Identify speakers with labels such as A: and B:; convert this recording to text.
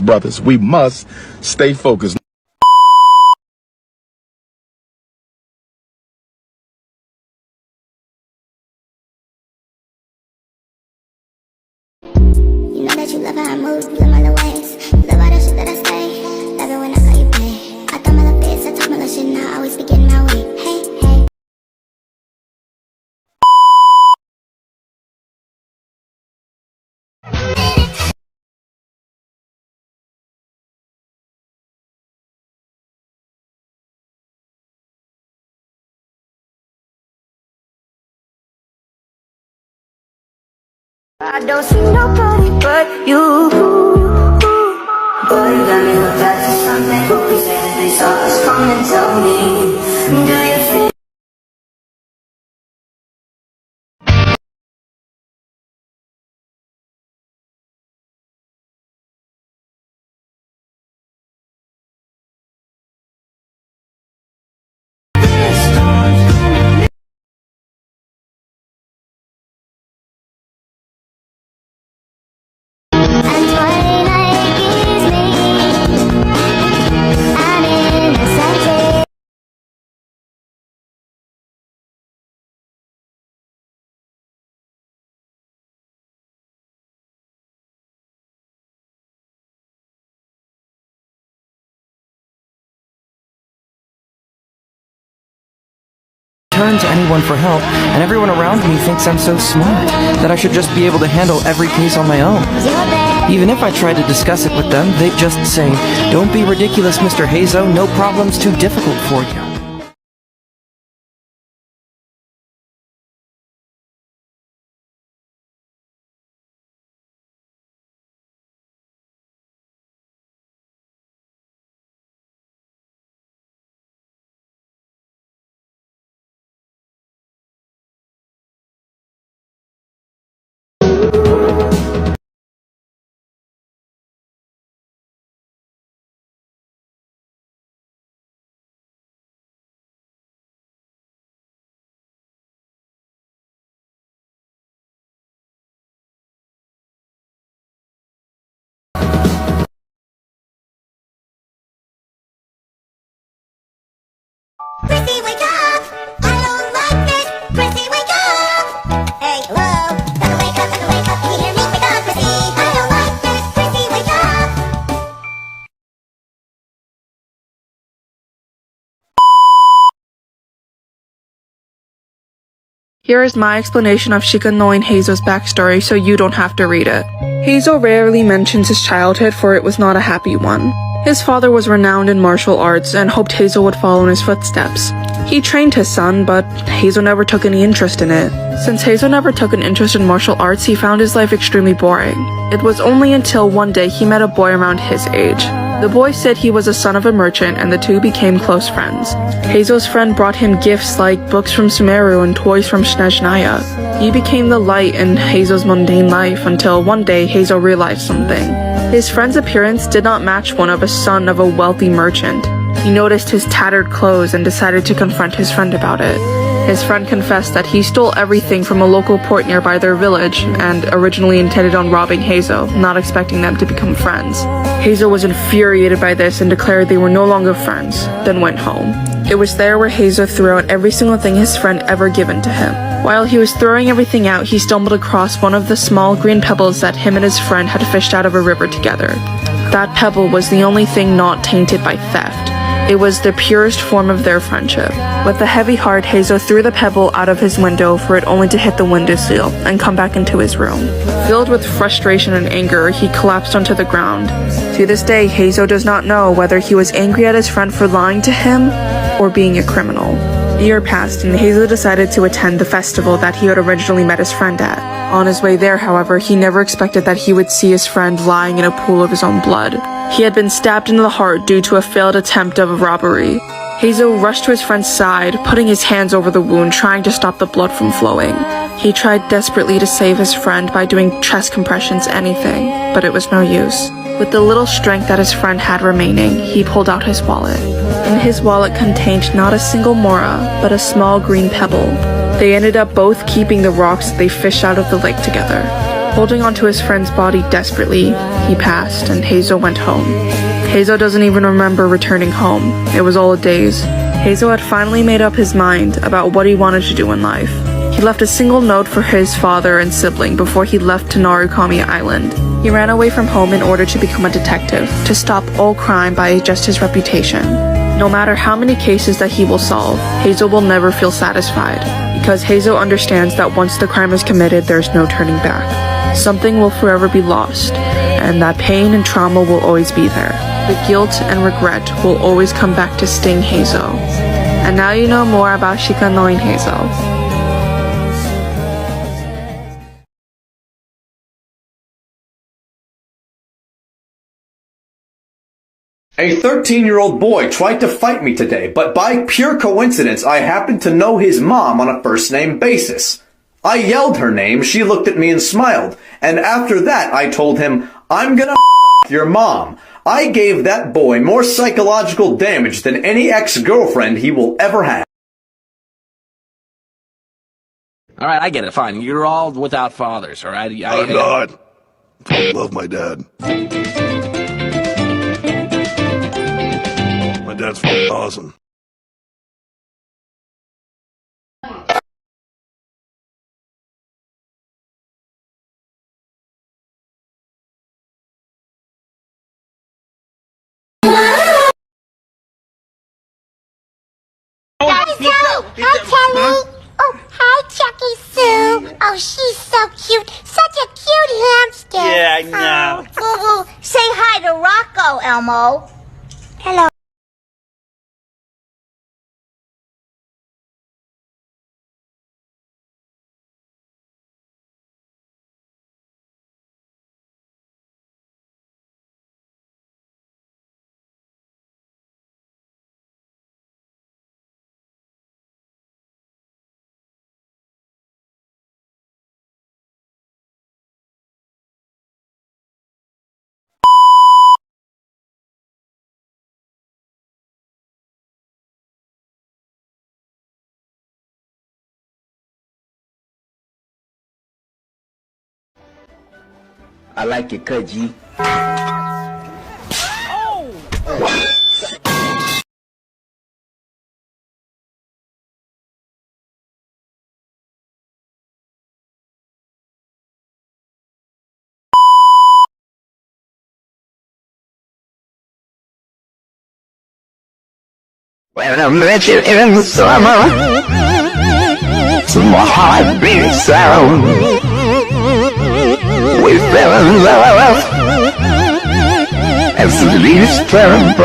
A: Brothers, we must stay focused.
B: You know that you love how I move, you love my little ways, you love all that shit that I say, love it when I call you babe. I thought my little face, I talk my little shit, now I always be getting my way. Hey, hey.
C: I don't see nobody but you. Boy, you got me hooked up to something. Hope you say that they saw us come and tell me. Do you feel?
D: Turn to anyone for help, and everyone around me thinks I'm so smart that I should just be able to handle every case on my own. Even if I tried to discuss it with them, they'd just say, "Don't be ridiculous, Mr. Heizou, no problem's too difficult for you."
B: Prissy, wake up! I don't like this! Prissy, wake up! Hey, hello! Gotta wake up, can you hear me? Wake up, Prissy! I don't like this! Prissy, wake up!
E: Here is my explanation of ʟɪʟᴄ and Heizou's backstory so you don't have to read it. Heizou rarely mentions his childhood for it was not a happy one. His father was renowned in martial arts and hoped Heizou would follow in his footsteps. He trained his son, but Heizou never took any interest in it. Since Heizou never took an interest in martial arts, he found his life extremely boring. It was only until one day he met a boy around his age. The boy said he was a son of a merchant and the two became close friends. Heizou's friend brought him gifts like books from ʟɪʟᴜ and toys from ʟɪʟᴜ. He became the light in Heizou's mundane life until one day Heizou realized something. His friend's appearance did not match one of a son of a wealthy merchant. He noticed his tattered clothes and decided to confront his friend about it. His friend confessed that he stole everything from a local port nearby their village and originally intended on robbing Heizou, not expecting them to become friends. Heizou was infuriated by this and declared they were no longer friends, then went home. It was there where Heizou threw out every single thing his friend ever given to him. While he was throwing everything out, he stumbled across one of the small green pebbles that him and his friend had fished out of a river together. That pebble was the only thing not tainted by theft. It was the purest form of their friendship. With a heavy heart, Heizou threw the pebble out of his window for it only to hit the windowsill and come back into his room. Filled with frustration and anger, he collapsed onto the ground. To this day, Heizou does not know whether he was angry at his friend for lying to him or being a criminal. A year passed, and Heizou decided to attend the festival that he had originally met his friend at. On his way there, however, he never expected that he would see his friend lying in a pool of his own blood. He had been stabbed in the heart due to a failed attempt of a robbery. Heizou rushed to his friend's side, putting his hands over the wound, trying to stop the blood from flowing. He tried desperately to save his friend by doing chest compressions, anything, but it was no use. With the little strength that his friend had remaining, he pulled out his wallet. In his wallet contained not a single mora, but a small green pebble. They ended up both keeping the rocks they fished out of the lake together. Holding onto his friend's body desperately, he passed, and Heizou went home. Heizou doesn't even remember returning home. It was all a daze. Heizou had finally made up his mind about what he wanted to do in life. He left a single note for his father and sibling before he left to Narukami Island. He ran away from home in order to become a detective, to stop all crime by just his reputation. No matter how many cases that he will solve, Heizou will never feel satisfied, because Heizou understands that once the crime is committed, there's no turning back. Something will forever be lost, and that pain and trauma will always be there. The guilt and regret will always come back to sting Heizou. And now you know more about ʟɪ๋ṛᴜ.
F: A 13-year-old boy tried to fight me today, but by pure coincidence, I happened to know his mom on a first-name basis. I yelled her name, she looked at me and smiled, and after that I told him, I'm gonna your mom. I gave that boy more psychological damage than any ex-girlfriend he will ever have.
G: Alright, I get it, fine. You're all without fathers, alright?
A: I'm not. I love my dad. My dad's fucking awesome.
B: Hi, Kelly. Oh, hi, Chucky Sue. Oh, she's so cute. Such a cute hamster.
H: Yeah, I know.
B: Oh, say hi to Rocco, Elmo. Hello.
H: I like your cut, G.
I: When I met you in the summer, my heart beat so. We fell in love as the leaves turn.